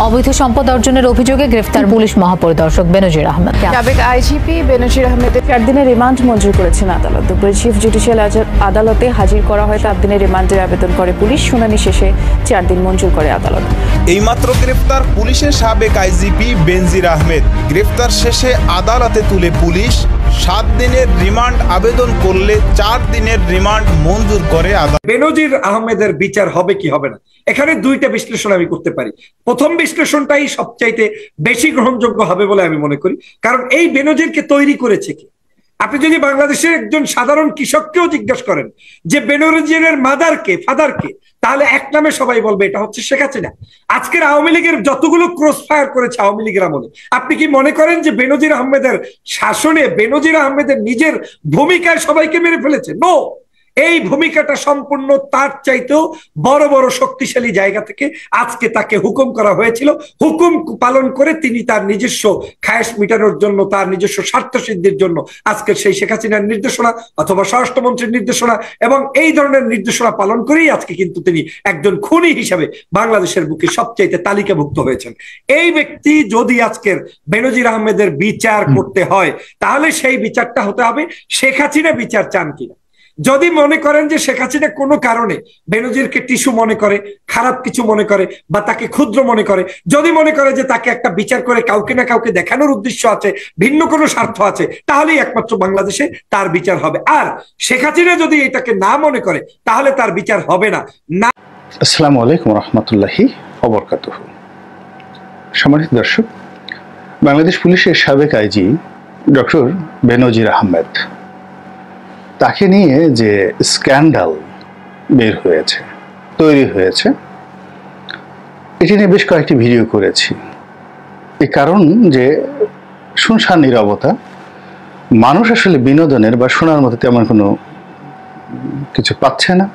অবৈধ সম্পদ অর্জনের অভিযোগে গ্রেফতার পুলিশ মহাপরিদর্শক বেনজির আহমেদ। সাবেক আইজিপি বেনজির আহমেদের 4 দিনের রিমান্ড মঞ্জুর করেছেন আদালত। দুপুরে চিফ জুডিশিয়াল আদালতে হাজির করা হয় 7 দিনের রিমান্ডের আবেদন করে পুলিশ। শুনানি শেষে 4 দিন মঞ্জুর করে আদালত। এইমাত্র গ্রেফতার পুলিশের সাবেক আইজিপি বেনজির আহমেদ। গ্রেফতার শেষে আদালতে তুলে পুলিশ। 7 দিনের রিমান্ড আবেদন করলে 4 দিনের রিমান্ড মঞ্জুর করে আদালত। বেনজির আহমেদের বিচার হবে কি হবে না, এখানে দুইটা বিশ্লেষণ আমি করতে পারি। প্রথম বিশ্লেষণটাই সবচাইতে বেশি গ্রহণযোগ্য হবে বলে আমি মনে করি, কারণ এই বেনজিরকে তৈরি করেছে কি? আপনি যদি বাংলাদেশের একজন সাধারণ কৃষককেও জিজ্ঞাসা করেন যে বেনজিরের মাদারকে ফাদারকে, তাহলে এক নামে সবাই বলবে এটা হচ্ছে শেখ হাসিনা। আজকের আওয়ামী লীগের যতগুলো ক্রস ফায়ার করেছে আওয়ামী লীগের আমলে, আপনি কি মনে করেন যে বেনজির আহমেদের শাসনে বেনজির আহমেদের নিজের ভূমিকায় সবাইকে মেরে ফেলেছে? নো, এই ভূমিকাটা সম্পূর্ণ তার চাইতেও বড় বড় শক্তিশালী জায়গা থেকে আজকে তাকে হুকুম করা হয়েছিল। হুকুম পালন করে তিনি তার নিজস্ব খায়েশ মিটানোর জন্য, তার নিজস্ব স্বার্থ সিদ্ধির জন্য আজকের সেই শেখ হাসিনার নির্দেশনা অথবা স্বরাষ্ট্রমন্ত্রীর নির্দেশনা এবং এই ধরনের নির্দেশনা পালন করেই আজকে কিন্তু তিনি একজন খুনি হিসাবে বাংলাদেশের বুকে সবচাইতে তালিকাভুক্ত হয়েছেন। এই ব্যক্তি যদি আজকের বেনজির আহমেদের বিচার করতে হয়, তাহলে সেই বিচারটা হতে হবে শেখ হাসিনা বিচার চান কিনা। যদি মনে করেন যে শেখ হাসিনা কোনো কারণে বেনজিরকে টিস্যু মনে করে, খারাপ কিছু মনে করে বা তাকে ক্ষুদ্র মনে করে, যদি মনে করে যে তাকে একটা বিচার করে কাউকে না কাউকে দেখানোর উদ্দেশ্য আছে, ভিন্ন কোনো স্বার্থ আছে, তাহলেই একমাত্র বাংলাদেশে তার বিচার হবে। আর শেখ হাসিনা যদি এটাকে না মনে করে, তাহলে তার বিচার হবে না। আসসালামু আলাইকুম রহমতুল্লাহি ওয়া বারাকাতুহু। সম্মানিত দর্শক, বাংলাদেশ পুলিশের সাবেক আইজি ডক্টর বেনজির আহমেদ, তাকে নিয়ে যে স্ক্যান্ডাল বের হয়েছে, তৈরি হয়েছে, এটি নিয়ে বেশ কয়েকটি ভিডিও করেছি। এই কারণ যে শুনশান নীরবতা, মানুষ আসলে বিনোদনের বা শোনার মতো তেমন কোনো কিছু পাচ্ছে না।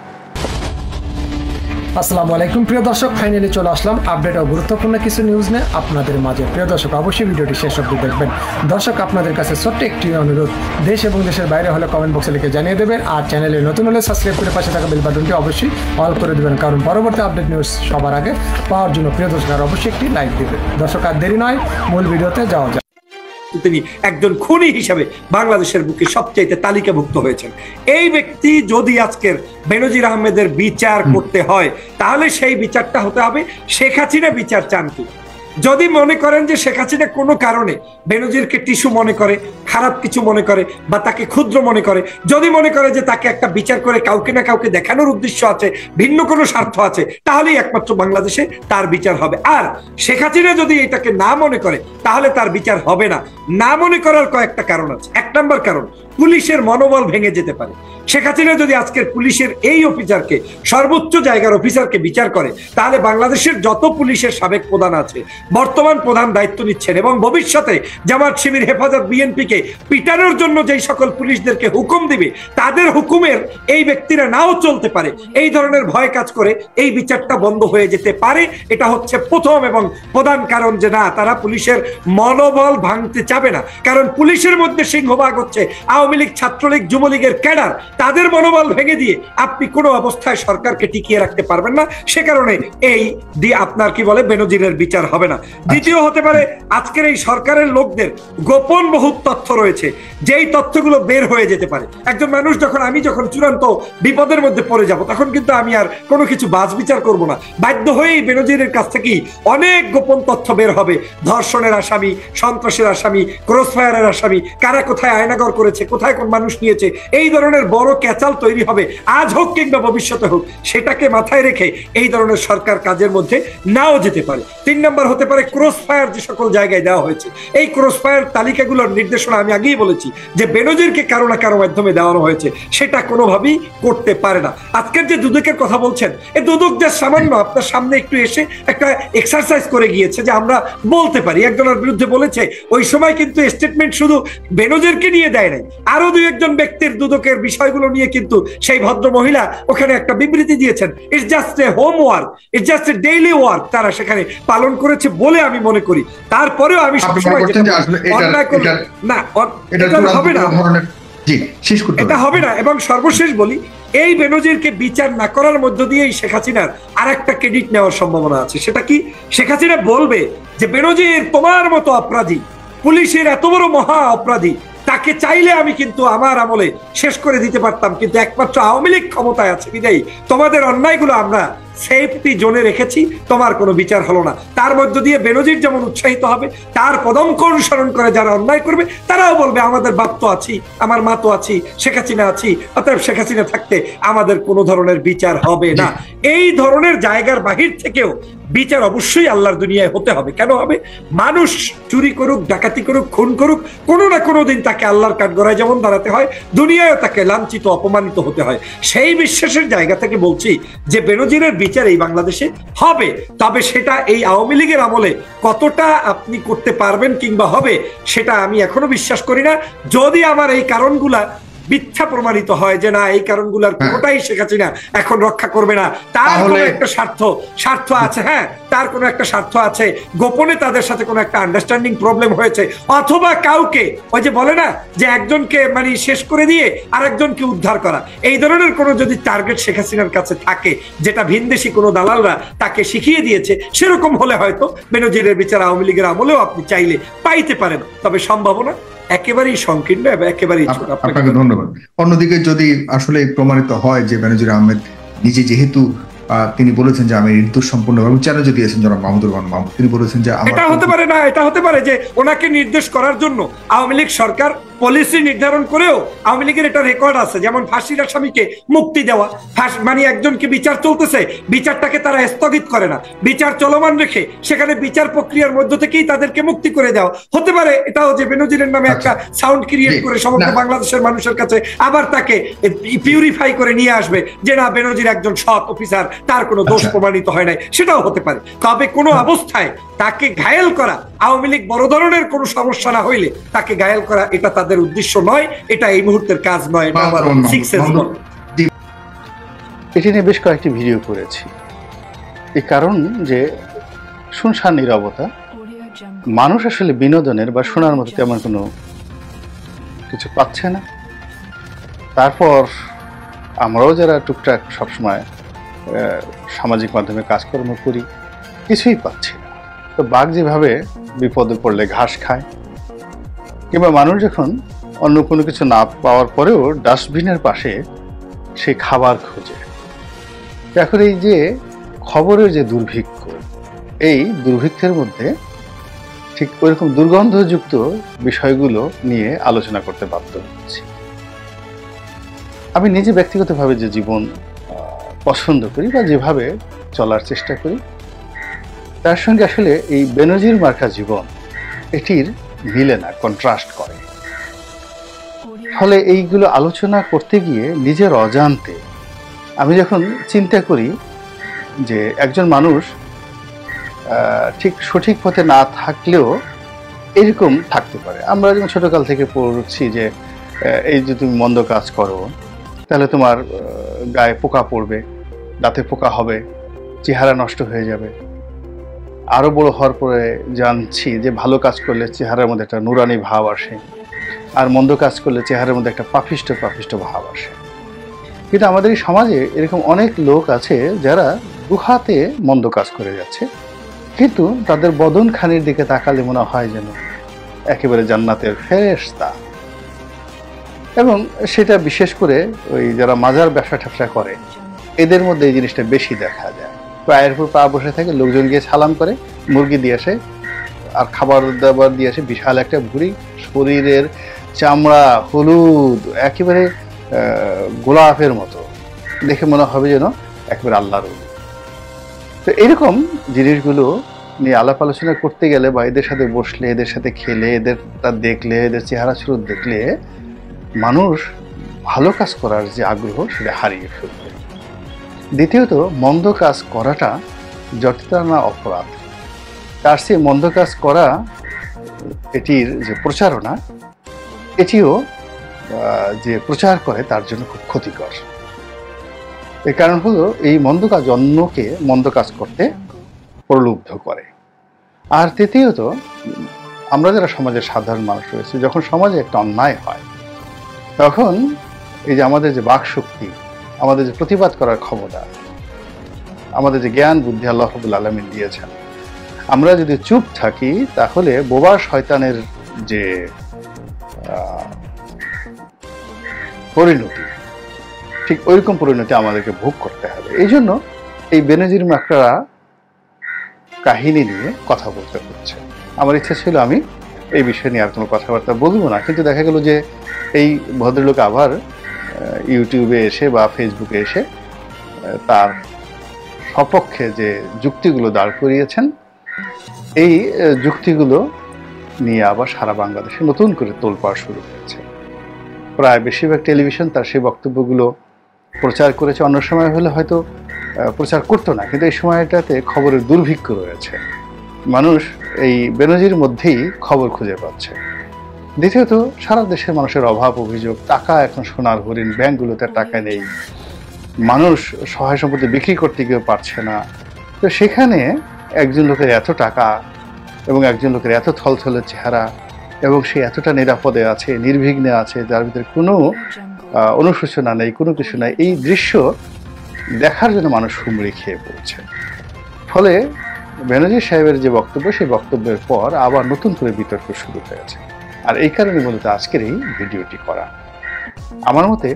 আসসালামু আলাইকুম প্রিয় দর্শক, ফাইনালি চলে আসলাম আপডেট ও গুরুত্বপূর্ণ কিছু নিউজ নিয়ে আপনাদের মাঝে। প্রিয় দর্শক, অবশ্যই ভিডিওটি শেষ অবধি দেখবেন। দর্শক, আপনাদের কাছে ছোট্ট একটি অনুরোধ, দেশ এবং দেশের বাইরে হলে কমেন্ট বক্সে লিখে জানিয়ে দেবেন, আর চ্যানেলে নতুন হলে সাবস্ক্রাইব করে পাশে থাকা বেল বাটনটি অবশ্যই অল করে দেবেন, কারণ পরবর্তী আপডেট নিউজ সবার আগে পাওয়ার জন্য প্রিয় দর্শক আর অবশ্যই একটি লাইক দেবেন। দর্শক, আর দেরি নয়, মূল ভিডিওতে যাওয়া যায়। তিনি একজন খুনি হিসাবে বাংলাদেশের বুকে সবচাইতে তালিকাভুক্ত হয়েছেন। এই ব্যক্তি যদি আজকের বেনজির আহমেদের বিচার করতে হয়, তাহলে সেই বিচারটা হতে হবে শেখ হাসিনা বিচার চান কি। যদি মনে করেন যে শেখ হাসিনা কোনো কারণে বেনজিরকে টিস্যু মনে করে, খারাপ কিছু মনে করে বা তাকে ক্ষুদ্র মনে করে, যদি মনে করে যে তাকে একটা বিচার করে কাউকে না কাউকে দেখানোর উদ্দেশ্য আছে, ভিন্ন কোনো স্বার্থ আছে, তাহলেই একমাত্র বাংলাদেশে তার বিচার হবে। আর শেখ হাসিনা যদি এটাকে না মনে করে, তাহলে তার বিচার হবে না। না মনে করার কয়েকটা কারণ আছে। 1 নম্বর কারণ, পুলিশের মনোবল ভেঙে যেতে পারে। শেখ হাসিনা যদি আজকের পুলিশের এই অফিসারকে, সর্বোচ্চ জায়গার অফিসারকে বিচার করে, তাহলে বাংলাদেশের যত পুলিশের সাবেক প্রধান আছে, বর্তমান প্রধান দায়িত্ব নিচ্ছেন এবং ভবিষ্যতে জামাত শিবির, হেফাজত, বিএনপিকে পিটানোর জন্য যেই সকল পুলিশদেরকে হুকুম দিবে, তাদের হুকুমের এই ব্যক্তিরা নাও চলতে পারে। এই ধরনের ভয় কাজ করে এই বিচারটা বন্ধ হয়ে যেতে পারে। এটা হচ্ছে প্রথম এবং প্রধান কারণ, যে না, তারা পুলিশের মনোবল ভাঙতে চাবে না। কারণ পুলিশের মধ্যে সিংহভাগ হচ্ছে আওয়ামী লীগ, ছাত্রলীগ, যুবলীগের ক্যাডার। তাদের মনোবল ভেঙে দিয়ে আপনি কোনো অবস্থায় সরকারকে টিকিয়ে রাখতে পারবেন না। সে কারণে এই আপনার কি বলে বেনজিরের বিচার হবে না। দ্বিতীয় হতে পারে, আজকের এই সরকারের লোকদের গোপন বহুত তথ্য রয়েছে, যেই তথ্যগুলো বের হয়ে যেতে পারে। একজন মানুষ যখন, আমি যখন চূড়ান্ত বিপদের মধ্যে পড়ে যাব, তখন কিন্তু আমি আর কোনো কিছু বাজ বিচার করব না। বাধ্য হয়েই বেনজিরের কাছ থেকেই অনেক গোপন তথ্য বের হবে। ধর্ষণের আসামি, সন্ত্রাসের আসামি, ক্রস ফায়ারের আসামি, কারা কোথায় আয়নাগর করেছে, কোথায় কোন মানুষ নিয়েছে, এই ধরনের বড় ক্যাচাল তৈরি হবে, আজ হোক কিংবা ভবিষ্যতে হোক। সেটাকে মাথায় রেখে এই ধরনের সরকার কাজের মধ্যে নাও যেতে পারে। 3 নম্বর হতে পারে, ক্রস ফায়ার যে সকল জায়গায় দেওয়া হয়েছে, এই ক্রস ফায়ার তালিকাগুলোর নির্দেশনা আমি আগেই বলেছি যে বেনজিরকে কারো না কারো মাধ্যমে দেওয়ানো হয়েছে, সেটা কোনোভাবেই করতে পারে না। আজকের যে দুদকের কথা বলছেন, এই দুদক যা সামান্য আপনার সামনে একটু এসে একটা এক্সারসাইজ করে গিয়েছে, যে আমরা বলতে পারি একজনের বিরুদ্ধে বলেছে, ওই সময় কিন্তু স্টেটমেন্ট শুধু বেনজিরকে নিয়ে দেয় নাই, আরো 2-1 ব্যক্তির দুদকের বিষয়গুলো নিয়ে কিন্তু সেই ভদ্র মহিলা ওখানে একটা বিবৃতি দিয়েছেন। It's just a homework, it's just a daily work, তারা সেখানে পালন করেছে বলে আমি মনে করি। তারপরেও আমি সবসময় এটা হবে না, এটা হবে না। এবং সর্বশেষ বলি, এই বেনজিরকে বিচার না করার মধ্য দিয়েই শেখ হাসিনার আর একটা ক্রেডিট নেওয়ার সম্ভাবনা আছে। সেটা কি? শেখ হাসিনা বলবে যে বেনজির তোমার মতো অপরাধী, পুলিশের এত বড় মহা অপরাধী, তাকে চাইলে আমি কিন্তু আমার আমলে শেষ করে দিতে পারতাম, কিন্তু একমাত্র আওয়ামী লীগ ক্ষমতায় আছে বিদায়ী তোমাদের অন্যায়গুলো আমরা সেফটি জোনে রেখেছি, তোমার কোনো বিচার হলো না। তার মধ্য দিয়ে বেনজির যেমন উৎসাহিত হবে, তার পদঙ্ক অনুসরণ করে যারা অন্যায় করবে তারাও বলবে আমাদের বাপ তো আছি, আমার মা তো আছি, শেখ হাসিনা আছি, অতএব শেখ হাসিনা থাকতে আমাদের কোনো ধরনের বিচার হবে না। এই ধরনের জায়গার বাহির থেকেও বিচার অবশ্যই আল্লাহর দুনিয়ায় হতে হবে। কেন হবে? মানুষ চুরি করুক, ডাকাতি করুক, খুন করুক, কোনো না কোনো দিন তাকে আল্লাহর কাঠগড়ায় যেমন দাঁড়াতে হয়, দুনিয়ায় তাকে লাঞ্ছিত অপমানিত হতে হয়। সেই বিশ্বাসের জায়গা থেকে বলছি যে বেনজিরের বিচার এই বাংলাদেশে হবে। তবে সেটা এই আওয়ামী লীগের আমলে কতটা আপনি করতে পারবেন কিংবা হবে সেটা আমি এখনো বিশ্বাস করি না। যদি আমার এই কারণগুলা মিথ্যা প্রমাণিত হয় যে না, এই কারণগুলোর কোনোটাই শেখ হাসিনা এখন রক্ষা করবে না, তার কোনো একটা স্বার্থ আছে, হ্যাঁ তার কোনো একটা স্বার্থ আছে, গোপনে তাদের সাথে কোনো একটা আন্ডারস্ট্যান্ডিং প্রবলেম হয়েছে, অথবা কাউকে ওই যে বলে না যে একজনকে মানে শেষ করে দিয়ে আরেকজনকে উদ্ধার করা, এই ধরনের কোনো যদি টার্গেট শেখ হাসিনার কাছে থাকে যেটা ভিনদেশি কোনো দালালরা তাকে শিখিয়ে দিয়েছে, সেরকম হলে হয়তো বেনজিরের বিচার আওয়ামী লীগের আমলেও আপনি চাইলে পাইতে পারেন। তবে সম্ভাবনা একেবারেই সংকীর্ণ এবং একেবারেই ছোট। আপনাকে ধন্যবাদ। অন্যদিকে যদি আসলে প্রমাণিত হয় যে বেনজির আহমেদ নিজে যেহেতু তিনি বলেছেন যে আমি নির্দোষ সম্পূর্ণভাবে চ্যালেঞ্জ দিয়েছেন জনাব মাহমুদুর রহমান মাহমুদ, তিনি বলেছেন যে এটা হতে পারে না, এটা হতে পারে যে ওনাকে নির্দেশ করার জন্য আওয়ামী লীগ সরকার পলিসি নির্ধারণ করেও আওয়ামী লীগের এটা রেকর্ড আছে, যেমন ফাঁসির আসামিকে মুক্তি দেওয়া, মানে একজনকে বিচার চলতেছে, বিচারটাকে তারা স্থগিত করে না, বিচার চলমান রেখে সেখানে বিচার প্রক্রিয়ার মধ্য থেকেই তাদেরকে মুক্তি করে দেওয়া। হতে পারে এটাও যে বেনজিরের নামে একটা সাউন্ড ক্রিয়েট করে সমগ্র বাংলাদেশের মানুষের কাছে আবার তাকে পিউরিফাই করে নিয়ে আসবে যে না, বেনজির একজন সৎ অফিসার, তার কোনো দোষ প্রমাণিত হয় নাই, সেটাও হতে পারে। তবে কোনো অবস্থায় তাকে ঘায়েল করা, আওয়ামী লীগ বড় ধরনের কোনো সমস্যা না হইলে তাকে ঘায়েল করা, এটা তাদের উদ্দেশ্য নয়, এটা এই মুহূর্তের কাজ নয়। এটি নিয়ে বেশ কয়েকটি ভিডিও করেছি। এই কারণ যে শুনশান নীরবতা, মানুষ আসলে বিনোদনের বা শোনার মতো তেমন কোনো কিছু পাচ্ছে না। তারপর আমরাও যারা টুকটাক সবসময় সামাজিক মাধ্যমে কাজকর্ম করি, কিছুই পাচ্ছি না। তো বাঘ যেভাবে বিপদে পড়লে ঘাস খায়, কিংবা মানুষ যখন অন্য কোনো কিছু না পাওয়ার পরেও ডাস্টবিনের পাশে সে খাবার খোঁজে, এখন এই যে খবরের যে দুর্ভিক্ষ, এই দুর্ভিক্ষের মধ্যে ঠিক ওইরকম দুর্গন্ধযুক্ত বিষয়গুলো নিয়ে আলোচনা করতে বাধ্য হচ্ছি। আমি নিজে ব্যক্তিগতভাবে যে জীবন পছন্দ করি বা যেভাবে চলার চেষ্টা করি, তার সঙ্গে আসলে এই বেনজির মার্কা জীবন এটির মিলে না, কন্ট্রাস্ট করে। ফলে এইগুলো আলোচনা করতে গিয়ে নিজের অজান্তে আমি যখন চিন্তা করি যে একজন মানুষ ঠিক সঠিক পথে না থাকলেও এরকম থাকতে পারে। আমরা যখন ছোটকাল থেকে পড়ছি যে এই যে তুমি মন্দ কাজ করো তাহলে তোমার গায়ে পোকা পড়বে, দাঁতে পোকা হবে, চেহারা নষ্ট হয়ে যাবে। আরো বড় হওয়ার পরে জানছি যে ভালো কাজ করলে চেহারার মধ্যে একটা নুরানি ভাব আসে, আর মন্দ কাজ করলে চেহারার মধ্যে একটা পাপিষ্ট ভাব আসে। কিন্তু আমাদের এই সমাজে এরকম অনেক লোক আছে যারা দুহাতে মন্দ কাজ করে যাচ্ছে, কিন্তু তাদের বদন খানির দিকে তাকালে মনে হয় যেন একেবারে জান্নাতের ফেরেশতা। এবং সেটা বিশেষ করে ওই যারা মাজার ব্যবসা ট্যাবসা করে এদের মধ্যে এই জিনিসটা বেশি দেখা যায়। পায়ের উপর পা বসে থাকে, লোকজন গিয়ে সালাম করে, মুরগি দিয়ে আসে আর খাবার দাবার দিয়ে আসে, বিশাল একটা ভুঁড়ি, শরীরের চামড়া হলুদ, একেবারে গোলাপের মতো, দেখে মনে হবে যেন একেবারে আল্লাহর ওলি। তো এরকম জিনিসগুলো নিয়ে আলাপ আলোচনা করতে গেলে বা এদের সাথে বসলে, এদের সাথে খেলে, এদেরটা দেখলে, এদের চেহারা সুরত দেখলে মানুষ ভালো কাজ করার যে আগ্রহ সেটা হারিয়ে ফেলবে। দ্বিতীয়ত, মন্দ কাজ করাটা যতটা না অপরাধ, তার চেয়ে মন্দ কাজ করা এটির যে প্রচারণা, এটিও যে প্রচার করে তার জন্য খুব ক্ষতিকর। এর কারণ হলো এই মন্দ কাজ অন্যকে মন্দ কাজ করতে প্রলুব্ধ করে। আর তৃতীয়ত, আমরা যারা সমাজের সাধারণ মানুষ রয়েছে, যখন সমাজে একটা অন্যায় হয় তখন এই যে আমাদের যে বাক শক্তি, আমাদের যে প্রতিবাদ করার ক্ষমতা, আমাদের যে জ্ঞান বুদ্ধি আল্লাহ রাব্বুল আলামিন দিয়েছেন, আমরা যদি চুপ থাকি তাহলে বোবা শয়তানের যে পরিণতি, ঠিক ওইরকম পরিণতি আমাদেরকে ভোগ করতে হবে। এই জন্য এই বেনজির মাকড়া কাহিনী নিয়ে কথা বলতে হচ্ছে। আমার ইচ্ছা ছিল আমি এই বিষয় নিয়ে আর কোনো কথাবার্তা বলবো না, কিন্তু দেখা গেল যে এই ভদ্রলোক আবার ইউটিউবে এসে বা ফেসবুকে এসে তার সপক্ষে যে যুক্তিগুলো দাঁড় করিয়েছেন, এই যুক্তিগুলো নিয়ে আবার সারা বাংলাদেশে নতুন করে তোলপাড় শুরু হয়েছে। প্রায় বেশিরভাগ টেলিভিশন তার সেই বক্তব্যগুলো প্রচার করেছে। অন্য সময় হলে হয়তো প্রচার করতো না, কিন্তু এই সময়টাতে খবরের দুর্ভিক্ষ রয়েছে। মানুষ এই বেনজির মধ্যেই খবর খুঁজে পাচ্ছে। দ্বিতীয়ত, সারা দেশের মানুষের অভাব, অভিযোগ, টাকা এখন সোনার হরিণ, ব্যাংকগুলোতে টাকা নেই, মানুষ সহায় সম্পত্তি বিক্রি করতে গিয়েও পারছে না। তো সেখানে একজন লোকের এত টাকা এবং একজন লোকের এত থলথলে চেহারা এবং সে এতটা নিরাপদে আছে, নির্বিঘ্নে আছে, যার ভিতরে কোনো অনুশোচনা নেই, কোনো কিছু নাই, এই দৃশ্য দেখার জন্য মানুষ হুমড়ি খেয়ে পড়ছে। ফলে বেনজির সাহেবের যে বক্তব্য, সেই বক্তব্যের পর আবার নতুন করে বিতর্ক শুরু হয়েছে। আর এই কারণে মূলত আজকের এই ভিডিওটি করা। আমার মতে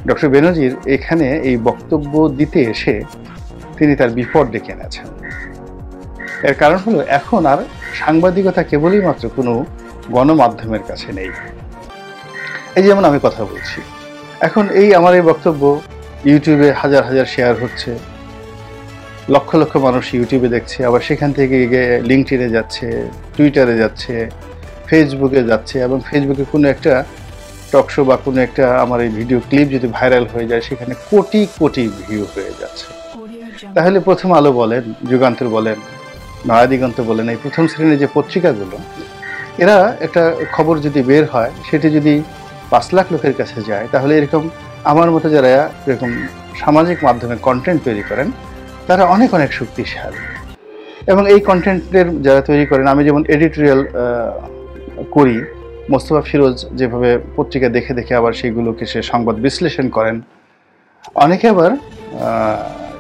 ডক্টর বেনজির এখানে এই বক্তব্য দিতে এসে তিনি তার বিপদ ডেকে এনেছেন। এর কারণ হলো এখন আর সাংবাদিকতা কেবলই মাত্র কোনো গণমাধ্যমের কাছে নেই। এই যেমন আমি কথা বলছি, এখন এই আমার এই বক্তব্য ইউটিউবে হাজার হাজার শেয়ার হচ্ছে, লক্ষ লক্ষ মানুষ ইউটিউবে দেখছে, আবার সেখান থেকে গিয়ে লিঙ্কডইনে যাচ্ছে, টুইটারে যাচ্ছে, ফেসবুকে যাচ্ছে, এবং ফেসবুকে কোনো একটা টকশো বা কোনো একটা আমার এই ভিডিও ক্লিপ যদি ভাইরাল হয়ে যায়, সেখানে কোটি কোটি ভিউ হয়ে যাচ্ছে। তাহলে প্রথম আলো বলেন, যুগান্তর বলেন, নয়াদিগন্ত বলেন, এই প্রথম শ্রেণীর যে পত্রিকাগুলো, এরা একটা খবর যদি বের হয়, সেটি যদি 5 লাখ লোকের কাছে যায়, তাহলে এরকম আমার মতো যারা এরকম সামাজিক মাধ্যমে কন্টেন্ট তৈরি করেন, তারা অনেক অনেক শক্তিশালী। এবং এই কন্টেন্টের যারা তৈরি করেন, আমি যেমন এডিটোরিয়াল করি, মোস্তফা ফিরোজ যেভাবে পত্রিকা দেখে দেখে আবার সেইগুলোকে সে সংবাদ বিশ্লেষণ করেন, অনেকে আবার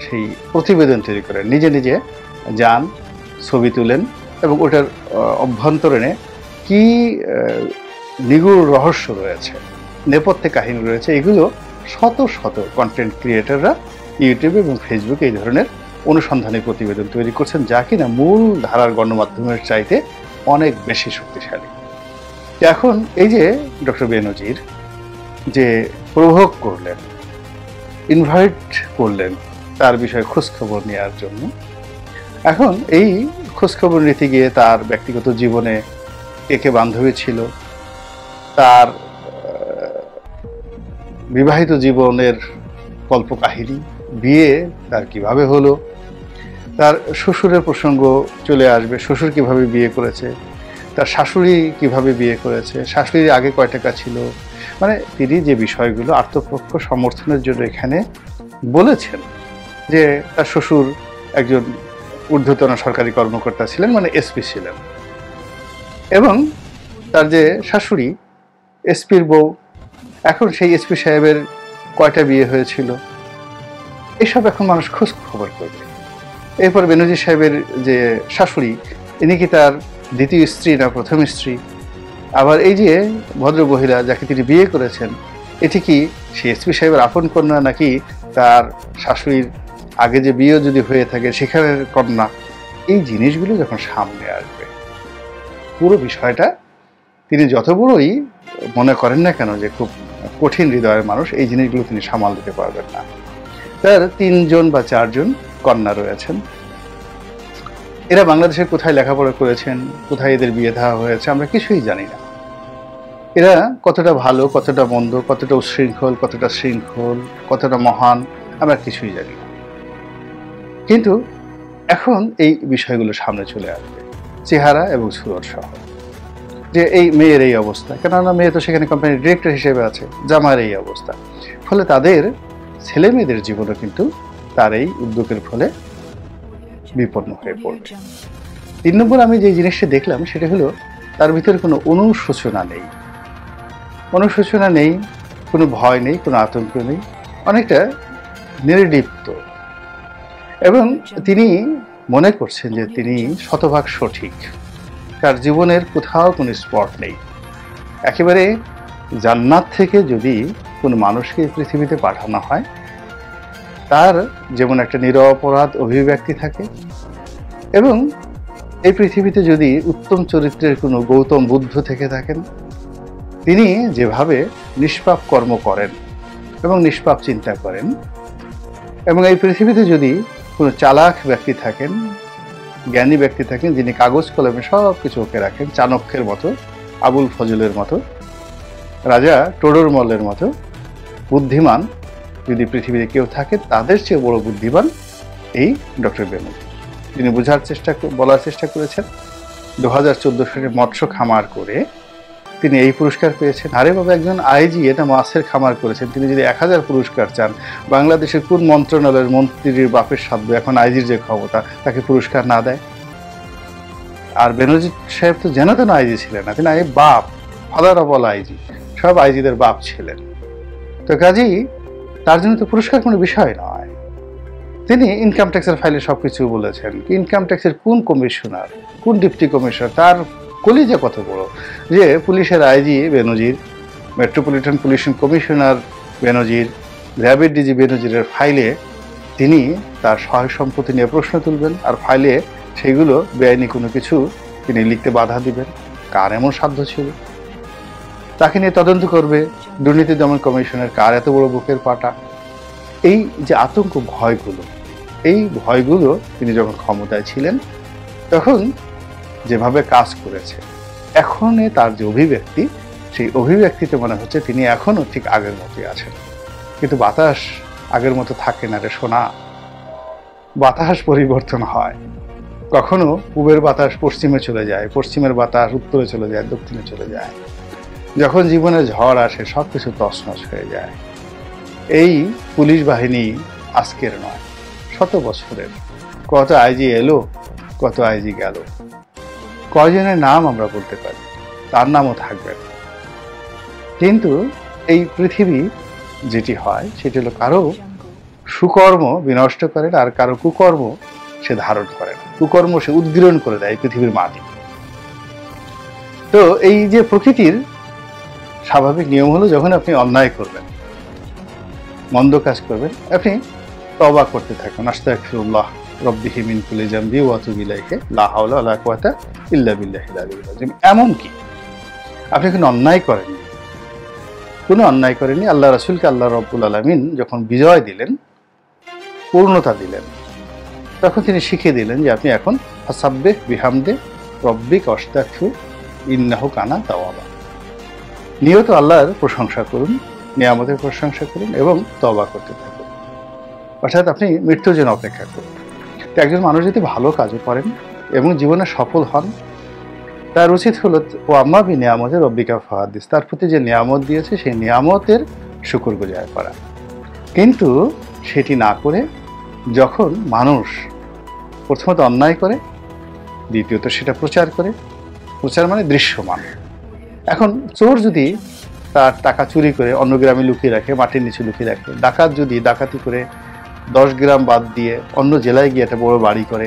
সেই প্রতিবেদন তৈরি করেন, নিজে নিজে যান, ছবি তুলেন এবং ওটার অভ্যন্তরীণে কি নিগূঢ় রহস্য রয়েছে, নেপথ্যে কাহিনী রয়েছে, এগুলো শত শত কন্টেন্ট ক্রিয়েটররা ইউটিউবে এবং ফেসবুকে এই ধরনের অনুসন্ধানী প্রতিবেদন তৈরি করছেন, যা কিনা মূল ধারার গণমাধ্যমের চাইতে অনেক বেশি শক্তিশালী। এখন এই যে ডক্টর বেনজির যে প্রভোগ করলেন, ইনভাইট করলেন তার বিষয়ে খোঁজখবর নেওয়ার জন্য, এখন এই খোঁজখবর নিতে গিয়ে তার ব্যক্তিগত জীবনে কে কে বান্ধবী ছিল, তার বিবাহিত জীবনের কল্পকাহিনী, বিয়ে তার কিভাবে হলো, তার শ্বশুরের প্রসঙ্গ চলে আসবে, শ্বশুর কিভাবে বিয়ে করেছে, তার শাশুড়ি কিভাবে বিয়ে করেছে, শাশুড়ির আগে কয় টাকা ছিল, মানে তিনি যে বিষয়গুলো আত্মপক্ষ সমর্থনের জন্য এখানে বলেছেন, যে তার শ্বশুর একজন ঊর্ধ্বতন সরকারি কর্মকর্তা ছিলেন, মানে এসপি ছিলেন, এবং তার যে শাশুড়ি এসপির বউ, এখন সেই এসপি সাহেবের কয়টা বিয়ে হয়েছিল, এসব এখন মানুষ খোঁজ খবর করবে। এরপর বেনজির সাহেবের যে শাশুড়ি, ইনি কি তার দ্বিতীয় স্ত্রী না প্রথম স্ত্রী, আবার এই যে ভদ্র মহিলা যাকে তিনি বিয়ে করেছেন, এটি কি সেই এসপি সাহেবের আপন কন্যা নাকি তার শাশুড়ির আগে যে বিয়ে যদি হয়ে থাকে সেখানের কন্যা, এই জিনিসগুলো যখন সামনে আসবে, পুরো বিষয়টা তিনি যত বড়ই মনে করেন না কেন যে খুব কঠিন হৃদয়ের মানুষ, এই জিনিসগুলো তিনি সামাল দিতে পারবেন না। তার 3 জন বা 4 জন কন্যা রয়েছেন, এরা বাংলাদেশের কোথায় লেখাপড়া করেছেন, কোথায় এদের বিয়ে দেওয়া হয়েছে, আমরা কিছুই জানি না। এরা কতটা ভালো, কতটা মন্দ, কতটা উচ্ছৃঙ্খল, কতটা শৃঙ্খল, কতটা মহান, আমরা কিছুই জানি না। কিন্তু এখন এই বিষয়গুলো সামনে চলে আসবে, চেহারা এবং সুরত সহ, যে এই মেয়ের এই অবস্থা, কেননা মেয়ে তো সেখানে কোম্পানির ডিরেক্টর হিসেবে আছে, জামার এই অবস্থা, ফলে তাদের ছেলে মেয়েদের জীবনও কিন্তু তার এই উদ্যোগের ফলে বিপন্ন হয়ে পড়বে। 3 নম্বর আমি যে জিনিসটা দেখলাম সেটা হলো তার ভিতরে কোনো অনুশোচনা নেই, কোনো ভয় নেই, কোনো আতঙ্ক নেই, অনেকটা নির্লিপ্ত, এবং তিনি মনে করছেন যে তিনি শতভাগ সঠিক, তার জীবনের কোথাও কোনো স্পট নেই। একেবারে জান্নাত থেকে যদি কোনো মানুষকে পৃথিবীতে পাঠানো হয়, তার যেমন একটা নিরপরাধ অভিব্যক্তি থাকে, এবং এই পৃথিবীতে যদি উত্তম চরিত্রের কোনো গৌতম বুদ্ধ থেকে থাকেন, তিনি যেভাবে নিষ্পাপ কর্ম করেন এবং নিষ্পাপ চিন্তা করেন, এবং এই পৃথিবীতে যদি কোনো চালাক ব্যক্তি থাকেন, জ্ঞানী ব্যক্তি থাকেন, যিনি কাগজ কলমে সব কিছু ওকে রাখেন, চাণক্যের মতো, আবুল ফজলের মতো, রাজা টোডরমলের মতো বুদ্ধিমান যদি পৃথিবীতে কেউ থাকে, তাদের চেয়ে বড় বুদ্ধিমান এই ডক্টর বেনজির। তিনি বলার চেষ্টা করেছেন 2014 সালে মৎস্য খামার করে তিনি এই পুরস্কার পেয়েছেন। আরে বাবা, একজন আইজি এটা মাছের খামার করেছেন, তিনি যদি 1000 পুরস্কার চান, বাংলাদেশের কোন মন্ত্রণালয়ের মন্ত্রীর বাপের সাধ্য এখন আইজির যে ক্ষমতা তাকে পুরস্কার না দেয়? আর বেনজির সাহেব তো যেন তেন আইজি ছিলেন না, তিনি বাপ, ফাদার অব অল আইজি, সব আইজিদের বাপ ছিলেন। তো কাজেই তার জন্য তো পুরস্কার কোনো বিষয় নয়। তিনি ইনকাম ট্যাক্সের ফাইলে সবকিছু বলেছেন। ইনকাম ট্যাক্সের কোন কমিশনার, কোন ডিপটি কমিশনার, তার কলিজা কত বড় যে পুলিশের আইজি বেনজির, মেট্রোপলিটন পুলিশ কমিশনার বেনজির, র্যাবের ডিজি বেনজিরের ফাইলে তিনি তার সহায় সম্পত্তি নিয়ে প্রশ্ন তুলবেন, আর ফাইলে সেগুলো বেআইনি কোনো কিছু তিনি লিখতে বাধা দিবেন। কার এমন সাধ্য ছিল? তাকে নিয়ে তদন্ত করবে দুর্নীতি দমন কমিশনের কার এত বড় বুকের পাটা? এই যে আতঙ্ক, ভয়গুলো, এই ভয়গুলো তিনি যখন ক্ষমতায় ছিলেন তখন যেভাবে কাজ করেছে, এখন তার যে অভিব্যক্তি, সেই অভিব্যক্তিতে মনে হচ্ছে তিনি এখনো ঠিক আগের মতোই আছেন। কিন্তু বাতাস আগের মতো থাকে না রে সোনা, বাতাস পরিবর্তন হয়। কখনো পূবের বাতাস পশ্চিমে চলে যায়, পশ্চিমের বাতাস উত্তরে চলে যায়, দক্ষিণে চলে যায়। যখন জীবনে ঝড় আসে সব কিছু তছনছ হয়ে যায়। এই পুলিশ বাহিনী আজকের নয়, শত বছরের। কত আইজি এলো, কত আইজি গেল, কয়জনের নাম আমরা বলতে পারি, তার নামও থাকবে না। কিন্তু এই পৃথিবী যেটি হয় সেটি হলো কারো সুকর্ম বিনষ্ট করে আর কারো কুকর্ম সে ধারণ করে না, কুকর্ম সে উদ্গীরণ করে দেয় পৃথিবীর মাটি। তো এই যে প্রকৃতির স্বাভাবিক নিয়ম হলো, যখন আপনি অন্যায় করবেন, মন্দ কাজ করবেন, আপনি তওবা করতে থাকুন, আস্তাগফিরুল্লাহ রব্বিহি মিন কুল্লি যামবি ওয়া আতুবু ইলাইহি লা হাওলা ওয়া লা কুওয়াতা ইল্লা বিল্লাহিল আলিয়্যিল আযীম। এমনকি আপনি কোনো অন্যায় করেননি, কোনো অন্যায় করেননি, আল্লাহ রাসূলকে আল্লাহ রাব্বুল আলামিন যখন বিজয় দিলেন, পূর্ণতা দিলেন, তখন তিনি শিখিয়ে দিলেন যে আপনি এখন ফাসাব্বিহ বিহামদি রব্বিকা ওয়াস্তাগফির ইন্নাহু কানা তাওয়াবা। নিয়ত আল্লাহর প্রশংসা করুন, নিয়ামতের প্রশংসা করুন এবং তওবা করতে থাকুন। অর্থাৎ আপনি মৃত্যুর জন্য অপেক্ষা করুন। তো একজন মানুষ যদি ভালো কাজও করেন এবং জীবনে সফল হন, তার উচিত হলো ও আম্মা বি নিয়ামতের রব্বিকা ফাহাদিস, তার প্রতি যে নিয়ামত দিয়েছে সেই নিয়ামতের শুকরগুজার করা। কিন্তু সেটি না করে যখন মানুষ প্রথমত অন্যায় করে, দ্বিতীয়ত সেটা প্রচার করে, প্রচার মানে দৃশ্যমান। এখন চোর যদি তার টাকা চুরি করে অন্য গ্রামে লুকিয়ে রাখে, মাটির নিচে লুকিয়ে রাখে, ডাকাত যদি ডাকাতি করে 10 গ্রাম বাদ দিয়ে অন্য জেলায় গিয়ে একটা বড় বাড়ি করে,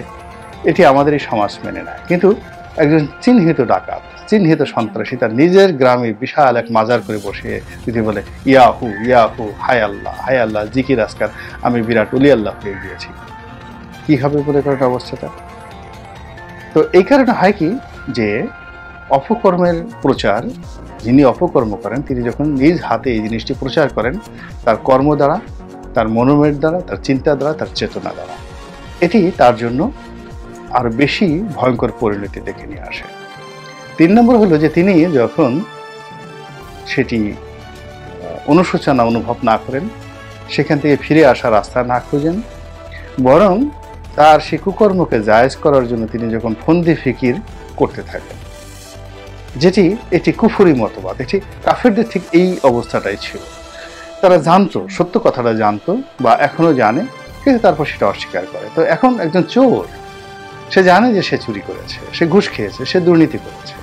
এটি আমাদের এই সমাজ মেনে নেয়। কিন্তু একজন চিহ্নিত ডাকাত, চিহ্নিত সন্ত্রাসী তার নিজের গ্রামে বিশাল এক মাজার করে বসে যদি বলে ইয়াহু ইয়াহু হায় আল্লাহ জিকির আজকার আমি বিরাট অলি আল্লাহ হয়ে গিয়েছি, কি হবে বলে করার অবস্থাটা? তো এই কারণে হয় কি যে অপকর্মের প্রচার, যিনি অপকর্ম করেন তিনি যখন নিজ হাতে এই জিনিসটি প্রচার করেন, তার কর্ম দ্বারা, তার মনোমের দ্বারা, তার চিন্তা দ্বারা, তার চেতনা দ্বারা, এটি তার জন্য আরো বেশি ভয়ঙ্কর পরিণতি ডেকে নিয়ে আসে। 3 নম্বর হলো যে তিনি যখন সেটি অনুশোচনা অনুভব না করেন, সেখান থেকে ফিরে আসার রাস্তা না খুঁজেন, বরং তার সেই কুকর্মকে জায়েজ করার জন্য তিনি যখন ফন্দি ফিকির করতে থাকেন, যেটি এটি কুফরি মতবাদ, এটি কাফেরদের ঠিক এই অবস্থাটাই ছিল। তারা জানতো, সত্য কথাটা জানতো বা এখনো জানে, কিন্তু তারপর সেটা অস্বীকার করে। তো এখন একজন চোর, সে জানে যে সে চুরি করেছে, সে ঘুষ খেয়েছে, সে দুর্নীতি করেছে,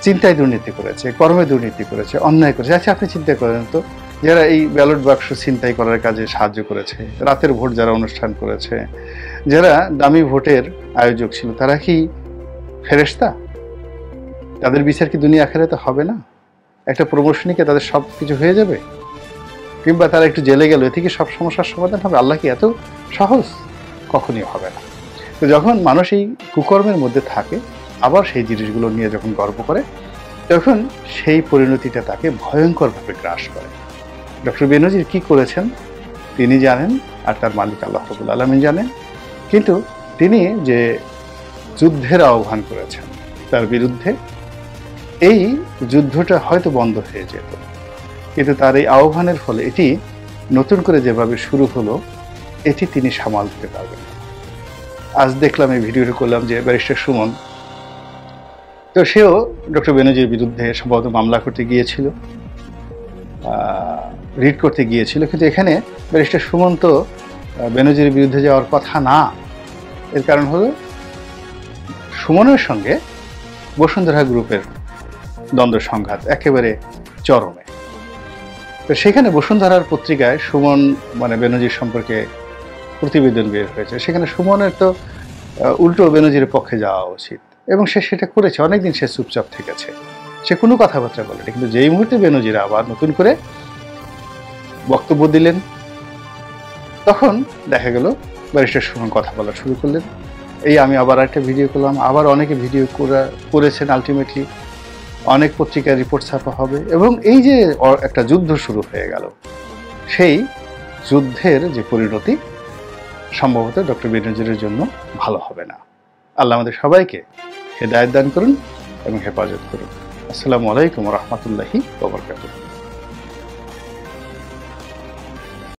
চিন্তায় দুর্নীতি করেছে, কর্মে দুর্নীতি করেছে, অন্যায় করেছে। আচ্ছা আপনি চিন্তা করেন তো, যারা এই ব্যালট বাক্স ছিনতাই করার কাজে সাহায্য করেছে, রাতের ভোট যারা অনুষ্ঠান করেছে, যারা দামি ভোটের আয়োজক ছিল, তারা কি ফেরেশতা? তাদের বিচার কি দুনিয়া আখিরাতে হবে না? একটা প্রমোশনই কি তাদের সব কিছু হয়ে যাবে? কিংবা তারা একটু জেলে গেল, এতে কি সব সমস্যার সমাধান হবে? আল্লাহ কি এত সহজ? কখনই হবে না। তো যখন মানুষ এই কুকর্মের মধ্যে থাকে, আবার সেই জিনিসগুলো নিয়ে যখন গর্ব করে, তখন সেই পরিণতিটা তাকে ভয়ঙ্করভাবে গ্রাস করে। ডক্টর বেনজির কি করেছেন তিনি জানেন, আর তার মালিক আল্লাহ রাব্বুল আলামিন জানেন। কিন্তু তিনি যে যুদ্ধের আহ্বান করেছেন তার বিরুদ্ধে, এই যুদ্ধটা হয়তো বন্ধ হয়ে যেত, কিন্তু তার এই আহ্বানের ফলে এটি নতুন করে যেভাবে শুরু হলো, এটি তিনি সামাল দিতে পারবেন। আজ দেখলাম, এই ভিডিওটা করলাম যে ব্যারিস্টার সুমন, তো সেও ডক্টর বেনজির বিরুদ্ধে সম্ভবত মামলা করতে গিয়েছিল, রিট করতে গিয়েছিল, কিন্তু এখানে ব্যারিস্টার সুমন তো বেনজির বিরুদ্ধে যাওয়ার কথা না। এর কারণ হলো সুমনের সঙ্গে বসুন্ধরা গ্রুপের দ্বন্দ্ব সংঘাত একেবারে চরমে। তো সেখানে বসুন্ধরার পত্রিকায় সুমন বেনজির সম্পর্কে প্রতিবেদন বের হয়েছে। সেখানে সুমনের তো উল্টো বেনজির পক্ষে যাওয়া উচিত, এবং সে সেটা করেছে। অনেকদিন সে চুপচাপ থেকেছে, সে কোনো কথাবার্তা বলেনি। কিন্তু যেই মুহূর্তে বেনজিরা আবার নতুন করে বক্তব্য দিলেন, তখন দেখা গেল ব্যারিস্টার সুমন কথা বলা শুরু করলেন। এই আমি আবার একটা ভিডিও করলাম, আবার অনেকে ভিডিও করেছেন। আলটিমেটলি অনেক পত্রিকায় রিপোর্ট ছাপা হবে, এবং এই যে একটা যুদ্ধ শুরু হয়ে গেল, সেই যুদ্ধের যে পরিণতি সম্ভবত ডক্টর বেনজিরের জন্য ভালো হবে না। আল্লাহ আমাদের সবাইকে হেদায়েত দান করুন এবং হেফাজত করুন। আসসালামু আলাইকুম ওয়া রাহমাতুল্লাহি ওয়া বারাকাতুহু।